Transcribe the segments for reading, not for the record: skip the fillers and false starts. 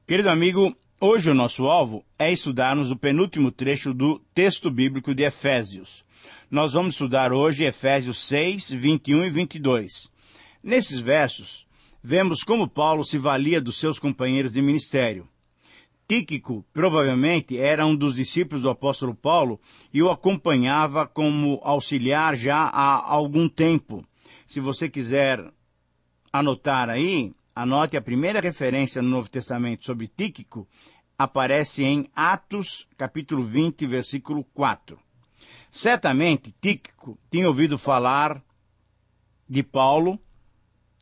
Querido amigo, hoje o nosso alvo é estudarmos o penúltimo trecho do texto bíblico de Efésios. Nós vamos estudar hoje Efésios 6, 21 e 22. Nesses versos, vemos como Paulo se valia dos seus companheiros de ministério. Tíquico, provavelmente, era um dos discípulos do apóstolo Paulo e o acompanhava como auxiliar já há algum tempo. Se você quiser anotar aí, anote a primeira referência no Novo Testamento sobre Tíquico, aparece em Atos, capítulo 20, versículo 4. Certamente, Tíquico tinha ouvido falar de Paulo,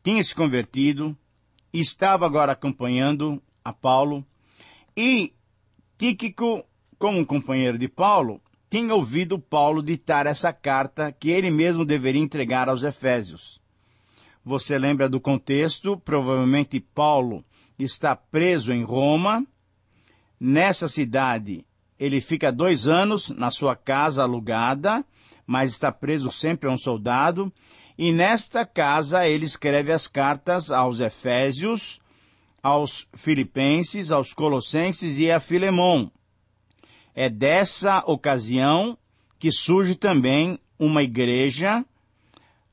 tinha se convertido, estava agora acompanhando a Paulo, e Tíquico, como um companheiro de Paulo, tinha ouvido Paulo ditar essa carta que ele mesmo deveria entregar aos Efésios. Você lembra do contexto? Provavelmente Paulo está preso em Roma. Nessa cidade, ele fica 2 anos na sua casa alugada, mas está preso sempre a um soldado. E nesta casa ele escreve as cartas aos Efésios, aos Filipenses, aos Colossenses e a Filemon. É dessa ocasião que surge também uma igreja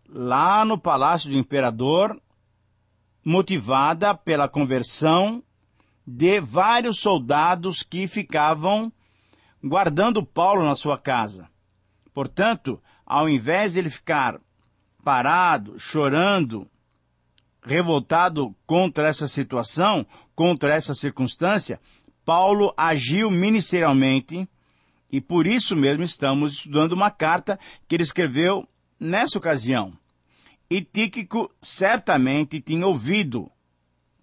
lá no palácio do imperador, motivada pela conversão de vários soldados que ficavam guardando Paulo na sua casa. Portanto, ao invés de ele ficar parado, chorando, revoltado contra essa situação, contra essa circunstância, Paulo agiu ministerialmente e por isso mesmo estamos estudando uma carta que ele escreveu nessa ocasião. E Tíquico certamente tinha ouvido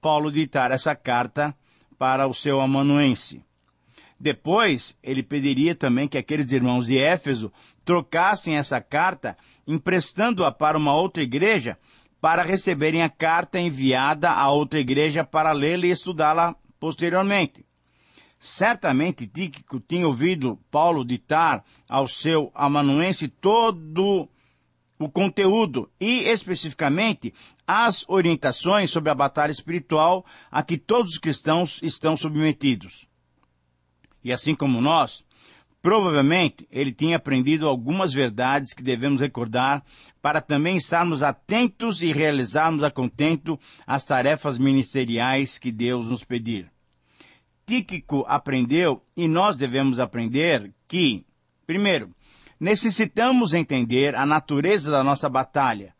Paulo ditar essa carta para o seu amanuense. Depois, ele pediria também que aqueles irmãos de Éfeso trocassem essa carta, emprestando-a para uma outra igreja, para receberem a carta enviada a outra igreja para lê-la e estudá-la posteriormente. Certamente Tíquico tinha ouvido Paulo ditar ao seu amanuense todo o conteúdo e, especificamente, as orientações sobre a batalha espiritual a que todos os cristãos estão submetidos. E assim como nós, provavelmente ele tinha aprendido algumas verdades que devemos recordar para também estarmos atentos e realizarmos a contento as tarefas ministeriais que Deus nos pedir. Tíquico aprendeu e nós devemos aprender que, primeiro, necessitamos entender a natureza da nossa batalha.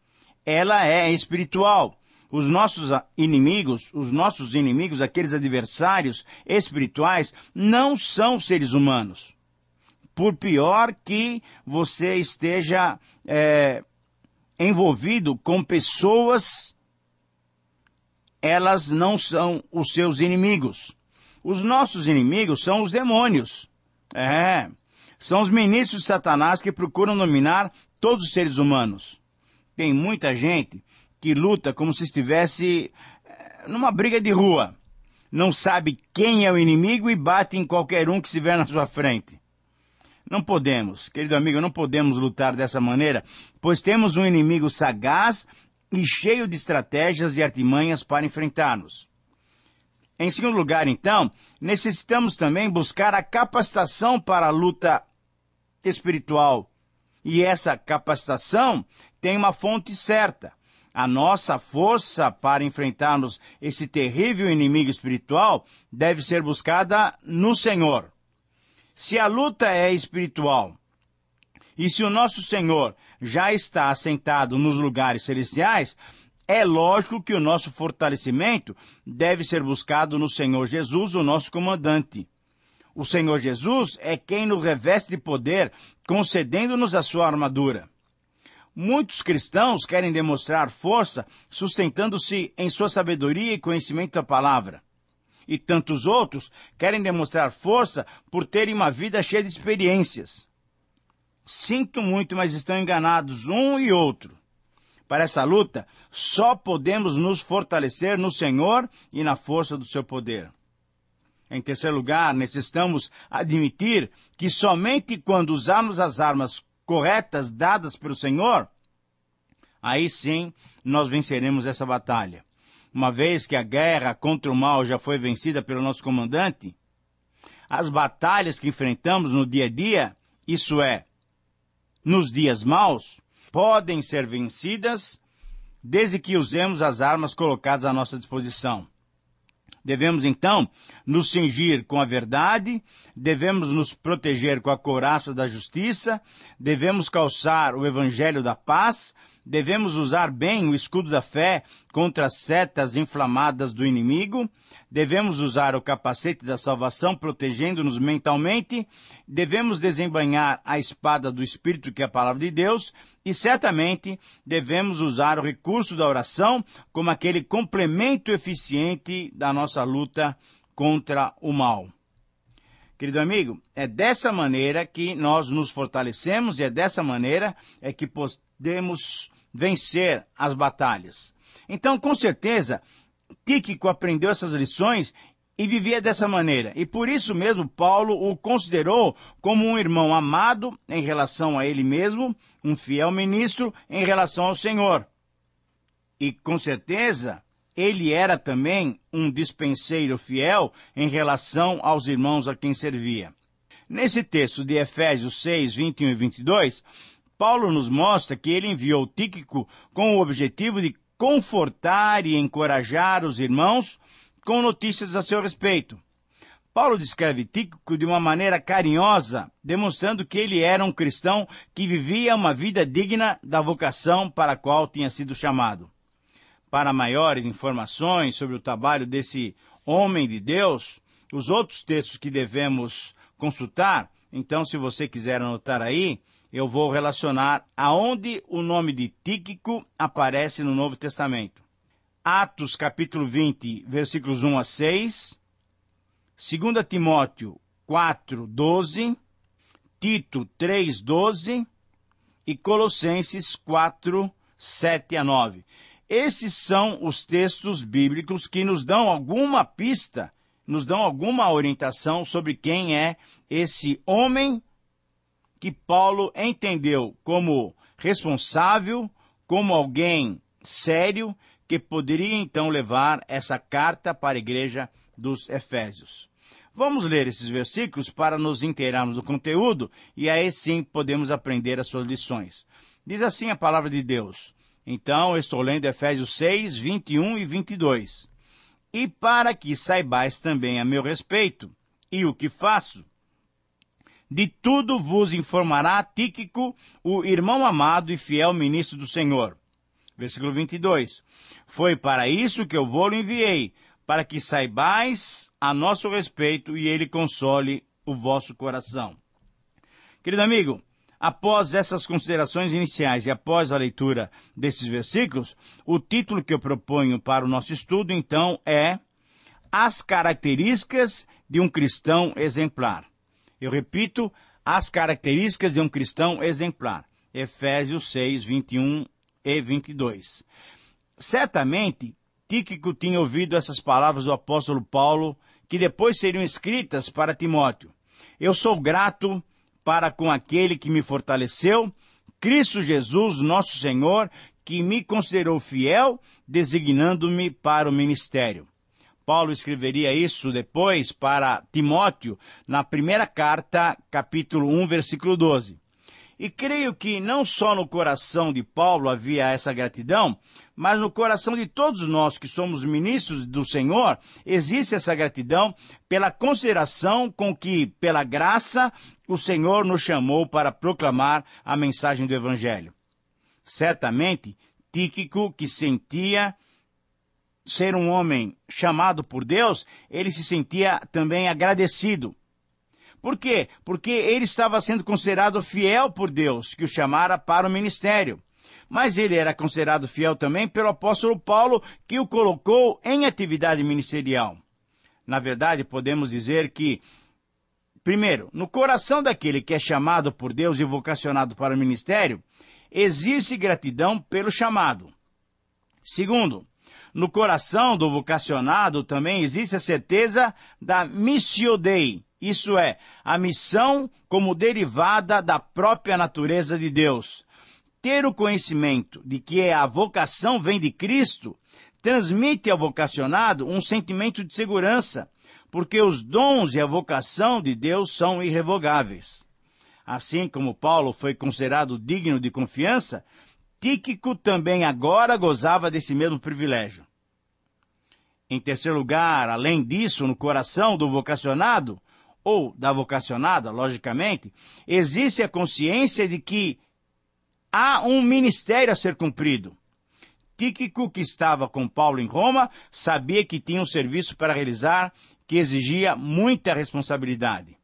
Ela é espiritual. Os nossos inimigos, aqueles adversários espirituais, não são seres humanos. Por pior que você esteja envolvido com pessoas, elas não são os seus inimigos. Os nossos inimigos são os demônios. São os ministros de Satanás que procuram dominar todos os seres humanos. Tem muita gente que luta como se estivesse numa briga de rua. Não sabe quem é o inimigo e bate em qualquer um que estiver na sua frente. Não podemos, querido amigo, não podemos lutar dessa maneira, pois temos um inimigo sagaz e cheio de estratégias e artimanhas para enfrentar-nos. Em segundo lugar, então, necessitamos também buscar a capacitação para a luta espiritual. E essa capacitação tem uma fonte certa. A nossa força para enfrentarmos esse terrível inimigo espiritual deve ser buscada no Senhor. Se a luta é espiritual, e se o nosso Senhor já está assentado nos lugares celestiais, é lógico que o nosso fortalecimento deve ser buscado no Senhor Jesus, o nosso comandante. O Senhor Jesus é quem nos reveste de poder, concedendo-nos a sua armadura. Muitos cristãos querem demonstrar força sustentando-se em sua sabedoria e conhecimento da palavra. E tantos outros querem demonstrar força por terem uma vida cheia de experiências. Sinto muito, mas estão enganados um e outro. Para essa luta, só podemos nos fortalecer no Senhor e na força do seu poder. Em terceiro lugar, necessitamos admitir que somente quando usarmos as armas corretas dadas pelo Senhor, aí sim nós venceremos essa batalha. uma vez que a guerra contra o mal já foi vencida pelo nosso comandante, as batalhas que enfrentamos no dia a dia, isso é, nos dias maus, podem ser vencidas desde que usemos as armas colocadas à nossa disposição. Devemos, então, nos cingir com a verdade, devemos nos proteger com a couraça da justiça, devemos calçar o evangelho da paz, devemos usar bem o escudo da fé contra as setas inflamadas do inimigo, devemos usar o capacete da salvação protegendo-nos mentalmente, devemos desembainhar a espada do Espírito, que é a palavra de Deus, e certamente devemos usar o recurso da oração como aquele complemento eficiente da nossa luta contra o mal. Querido amigo, é dessa maneira que nós nos fortalecemos e é dessa maneira é que podemos vencer as batalhas. Então, com certeza, Tíquico aprendeu essas lições e vivia dessa maneira. E por isso mesmo Paulo o considerou como um irmão amado em relação a ele mesmo, um fiel ministro em relação ao Senhor. E com certeza ele era também um dispenseiro fiel em relação aos irmãos a quem servia. Nesse texto de Efésios 6, 21 e 22, Paulo nos mostra que ele enviou Tíquico com o objetivo de confortar e encorajar os irmãos com notícias a seu respeito. Paulo descreve Tíquico de uma maneira carinhosa, demonstrando que ele era um cristão que vivia uma vida digna da vocação para a qual tinha sido chamado. Para maiores informações sobre o trabalho desse homem de Deus, os outros textos que devemos consultar, então se você quiser anotar aí, eu vou relacionar aonde o nome de Tíquico aparece no Novo Testamento. Atos capítulo 20, versículos 1 a 6, 2 Timóteo 4, 12, Tito 3, 12 e Colossenses 4, 7 a 9. Esses são os textos bíblicos que nos dão alguma pista, nos dão alguma orientação sobre quem é esse homem que Paulo entendeu como responsável, como alguém sério, que poderia então levar essa carta para a igreja dos Efésios. Vamos ler esses versículos para nos inteirarmos do conteúdo e aí sim podemos aprender as suas lições. Diz assim a palavra de Deus. Então, eu estou lendo Efésios 6, 21 e 22. E para que saibais também a meu respeito e o que faço, de tudo vos informará Tíquico, o irmão amado e fiel ministro do Senhor. Versículo 22. Foi para isso que eu vou-lo enviei, para que saibais a nosso respeito e ele console o vosso coração. Querido amigo, após essas considerações iniciais e após a leitura desses versículos, o título que eu proponho para o nosso estudo, então, é As Características de um Cristão Exemplar. Eu repito, as características de um cristão exemplar. Efésios 6, 21 e 22. Certamente, Tíquico tinha ouvido essas palavras do apóstolo Paulo, que depois seriam escritas para Timóteo. Eu sou grato para com aquele que me fortaleceu, Cristo Jesus, nosso Senhor, que me considerou fiel, designando-me para o ministério. Paulo escreveria isso depois para Timóteo, na primeira carta, capítulo 1, versículo 12. E creio que não só no coração de Paulo havia essa gratidão, mas no coração de todos nós que somos ministros do Senhor, existe essa gratidão pela consideração com que, pela graça, o Senhor nos chamou para proclamar a mensagem do Evangelho. Certamente, Tíquico, que sentia ser um homem chamado por Deus, ele se sentia também agradecido. Por quê? Porque ele estava sendo considerado fiel por Deus, que o chamara para o ministério. Mas ele era considerado fiel também pelo apóstolo Paulo, que o colocou em atividade ministerial. Na verdade, podemos dizer que, primeiro, no coração daquele que é chamado por Deus e vocacionado para o ministério, existe gratidão pelo chamado. Segundo, no coração do vocacionado também existe a certeza da missio Dei, isso é, a missão como derivada da própria natureza de Deus. Ter o conhecimento de que a vocação vem de Cristo transmite ao vocacionado um sentimento de segurança, porque os dons e a vocação de Deus são irrevogáveis. Assim como Paulo foi considerado digno de confiança, Tíquico também agora gozava desse mesmo privilégio. Em terceiro lugar, além disso, no coração do vocacionado, ou da vocacionada, logicamente, existe a consciência de que há um ministério a ser cumprido. Tíquico, que estava com Paulo em Roma, sabia que tinha um serviço para realizar que exigia muita responsabilidade.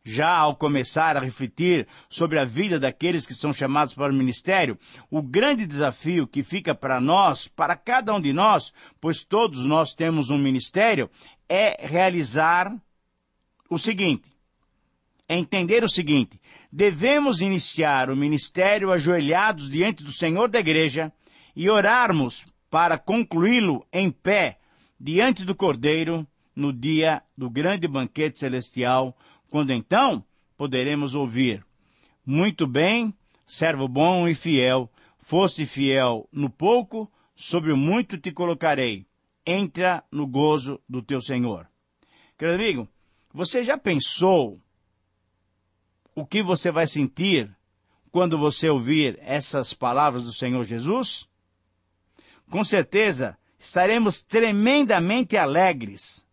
Já ao começar a refletir sobre a vida daqueles que são chamados para o ministério, o grande desafio que fica para nós, para cada um de nós, pois todos nós temos um ministério, é realizar o seguinte, é entender o seguinte: devemos iniciar o ministério ajoelhados diante do Senhor da igreja e orarmos para concluí-lo em pé diante do Cordeiro no dia do grande banquete celestial, quando então poderemos ouvir: muito bem, servo bom e fiel, foste fiel no pouco, sobre o muito te colocarei, entra no gozo do teu Senhor. Querido amigo, você já pensou o que você vai sentir quando você ouvir essas palavras do Senhor Jesus? Com certeza estaremos tremendamente alegres,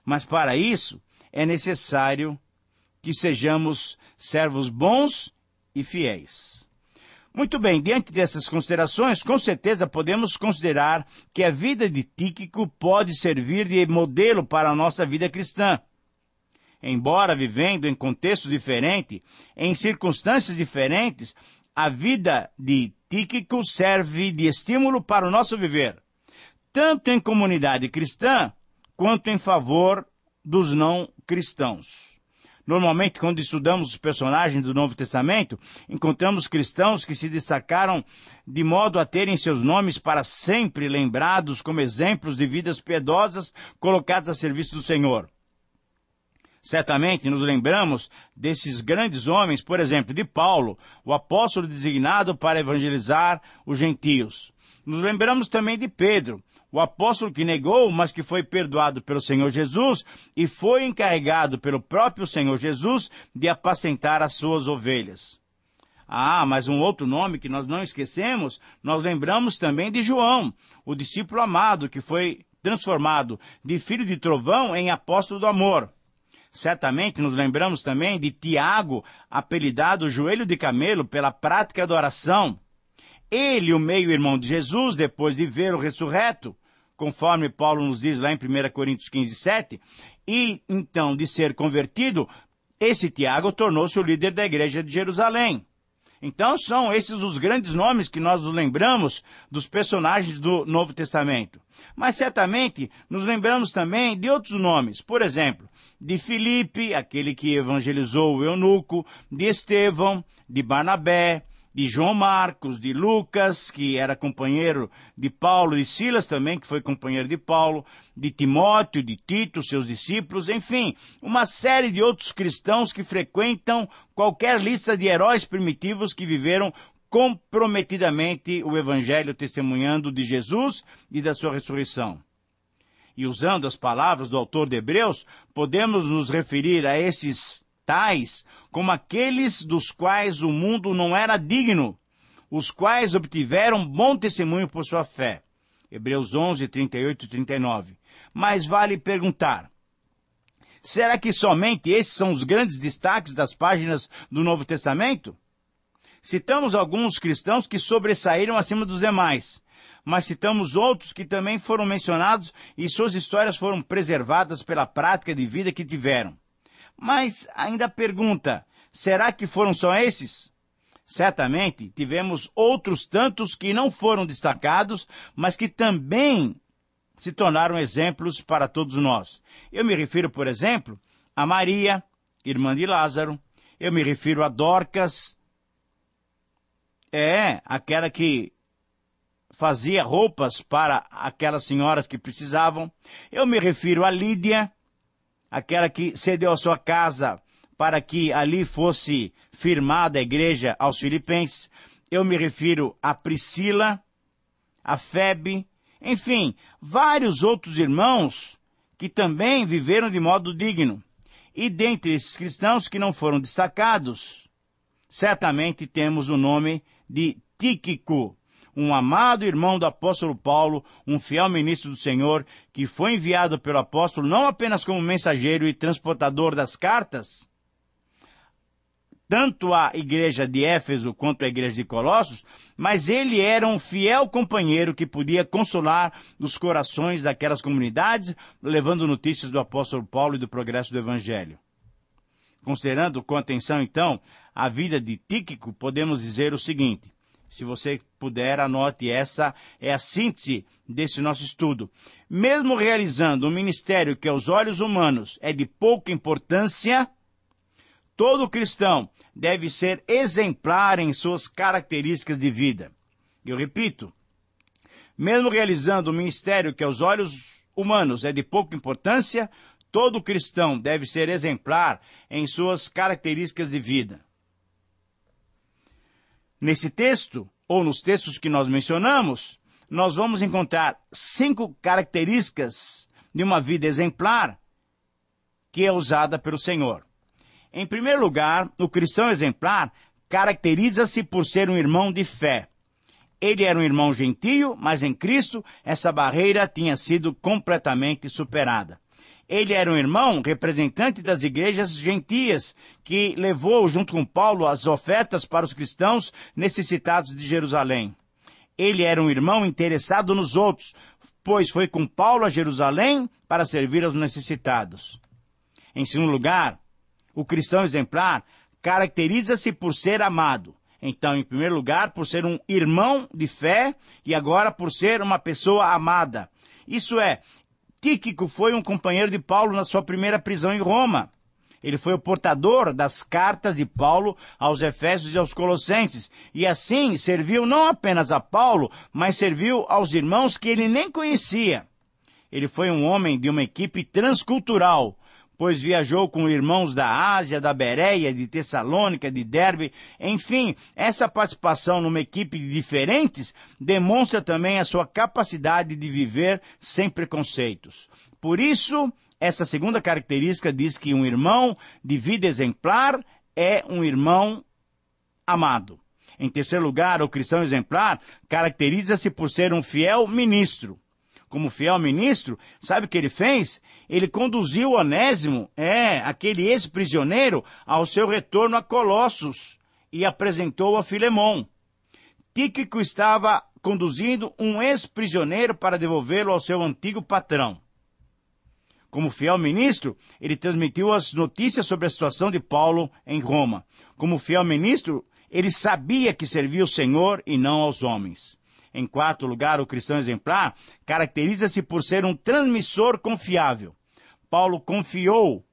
mas para isso é necessário que sejamos servos bons e fiéis. Muito bem, diante dessas considerações, com certeza podemos considerar que a vida de Tíquico pode servir de modelo para a nossa vida cristã. Embora vivendo em contexto diferente, em circunstâncias diferentes, a vida de Tíquico serve de estímulo para o nosso viver, tanto em comunidade cristã, quanto em favor dos não cristãos. Normalmente, quando estudamos os personagens do Novo Testamento, encontramos cristãos que se destacaram de modo a terem seus nomes para sempre lembrados como exemplos de vidas piedosas colocadas a serviço do Senhor. Certamente nos lembramos desses grandes homens, por exemplo, de Paulo, o apóstolo designado para evangelizar os gentios. Nos lembramos também de Pedro, o apóstolo que negou, mas que foi perdoado pelo Senhor Jesus e foi encarregado pelo próprio Senhor Jesus de apacentar as suas ovelhas. Ah, mas um outro nome que nós não esquecemos, nós lembramos também de João, o discípulo amado que foi transformado de filho de trovão em apóstolo do amor. Certamente nos lembramos também de Tiago, apelidado Joelho de Camelo pela prática da oração. Ele, o meio-irmão de Jesus, depois de ver o ressurreto, conforme Paulo nos diz lá em 1 Coríntios 15, 7, e então de ser convertido, esse Tiago tornou-se o líder da igreja de Jerusalém. Então são esses os grandes nomes que nós nos lembramos dos personagens do Novo Testamento. Mas certamente nos lembramos também de outros nomes, por exemplo, de Filipe, aquele que evangelizou o eunuco, de Estevão, de Barnabé, de João Marcos, de Lucas, que era companheiro de Paulo, de Silas também, que foi companheiro de Paulo, de Timóteo, de Tito, seus discípulos, enfim, uma série de outros cristãos que frequentam qualquer lista de heróis primitivos que viveram comprometidamente o Evangelho testemunhando de Jesus e da sua ressurreição. E usando as palavras do autor de Hebreus, podemos nos referir a esses tais como aqueles dos quais o mundo não era digno, os quais obtiveram bom testemunho por sua fé. Hebreus 11, 38 e 39. Mas vale perguntar, será que somente esses são os grandes destaques das páginas do Novo Testamento? Citamos alguns cristãos que sobressaíram acima dos demais, mas citamos outros que também foram mencionados e suas histórias foram preservadas pela prática de vida que tiveram. Mas ainda pergunta, será que foram só esses? Certamente tivemos outros tantos que não foram destacados, mas que também se tornaram exemplos para todos nós. Eu me refiro, por exemplo, a Maria, irmã de Lázaro. Eu me refiro a Dorcas, aquela que fazia roupas para aquelas senhoras que precisavam. Eu me refiro a Lídia, aquela que cedeu a sua casa para que ali fosse firmada a igreja aos filipenses. Eu me refiro a Priscila, a Febe, Enfim, vários outros irmãos que também viveram de modo digno. E dentre esses cristãos que não foram destacados, certamente temos o nome de Tíquico, um amado irmão do apóstolo Paulo, um fiel ministro do Senhor, que foi enviado pelo apóstolo não apenas como mensageiro e transportador das cartas, tanto à igreja de Éfeso quanto à igreja de Colossos, mas ele era um fiel companheiro que podia consolar os corações daquelas comunidades, levando notícias do apóstolo Paulo e do progresso do evangelho. Considerando com atenção, então, a vida de Tíquico, podemos dizer o seguinte: se você puder, anote, essa é a síntese desse nosso estudo. Mesmo realizando um ministério que aos olhos humanos é de pouca importância, todo cristão deve ser exemplar em suas características de vida. Eu repito, mesmo realizando um ministério que aos olhos humanos é de pouca importância, todo cristão deve ser exemplar em suas características de vida. Nesse texto, ou nos textos que nós mencionamos, nós vamos encontrar 5 características de uma vida exemplar que é usada pelo Senhor. Em primeiro lugar, o cristão exemplar caracteriza-se por ser um irmão de fé. Ele era um irmão gentio, mas em Cristo essa barreira tinha sido completamente superada. Ele era um irmão representante das igrejas gentias, que levou junto com Paulo as ofertas para os cristãos necessitados de Jerusalém. Ele era um irmão interessado nos outros, pois foi com Paulo a Jerusalém para servir aos necessitados. Em segundo lugar, o cristão exemplar caracteriza-se por ser amado. Então, em primeiro lugar, por ser um irmão de fé e agora por ser uma pessoa amada. Isso é, Tíquico foi um companheiro de Paulo na sua primeira prisão em Roma. Ele foi o portador das cartas de Paulo aos Efésios e aos Colossenses. E assim serviu não apenas a Paulo, mas serviu aos irmãos que ele nem conhecia. Ele foi um homem de uma equipe transcultural, pois viajou com irmãos da Ásia, da Bereia, de Tessalônica, de Derbe. Enfim, essa participação numa equipe de diferentes demonstra também a sua capacidade de viver sem preconceitos. Por isso, essa segunda característica diz que um irmão de vida exemplar é um irmão amado. Em terceiro lugar, o cristão exemplar caracteriza-se por ser um fiel ministro. Como fiel ministro, sabe o que ele fez? Ele conduziu Onésimo, aquele ex-prisioneiro, ao seu retorno a Colossos e apresentou a Filemão. Tíquico estava conduzindo um ex-prisioneiro para devolvê-lo ao seu antigo patrão. Como fiel ministro, ele transmitiu as notícias sobre a situação de Paulo em Roma. Como fiel ministro, ele sabia que servia o Senhor e não aos homens. Em quarto lugar, o cristão exemplar caracteriza-se por ser um transmissor confiável. Paulo confiou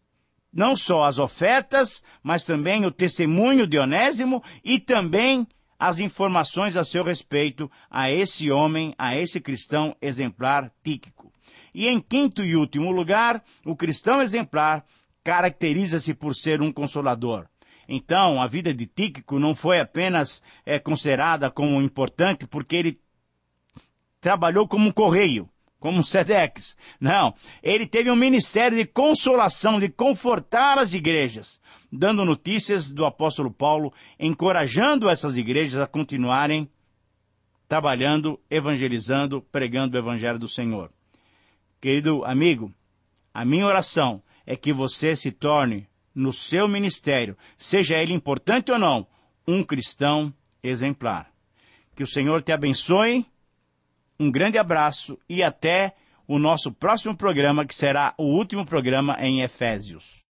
não só as ofertas, mas também o testemunho de Onésimo e também as informações a seu respeito a esse homem, a esse cristão exemplar Tíquico. E em quinto e último lugar, o cristão exemplar caracteriza-se por ser um consolador. Então, a vida de Tíquico não foi apenas considerada como importante porque ele trabalhou como um correio, como um Sedex. Não, ele teve um ministério de consolação, de confortar as igrejas, dando notícias do apóstolo Paulo, encorajando essas igrejas a continuarem trabalhando, evangelizando, pregando o evangelho do Senhor. Querido amigo, a minha oração é que você se torne, no seu ministério, seja ele importante ou não, um cristão exemplar. Que o Senhor te abençoe. Um grande abraço e até o nosso próximo programa, que será o último programa em Efésios.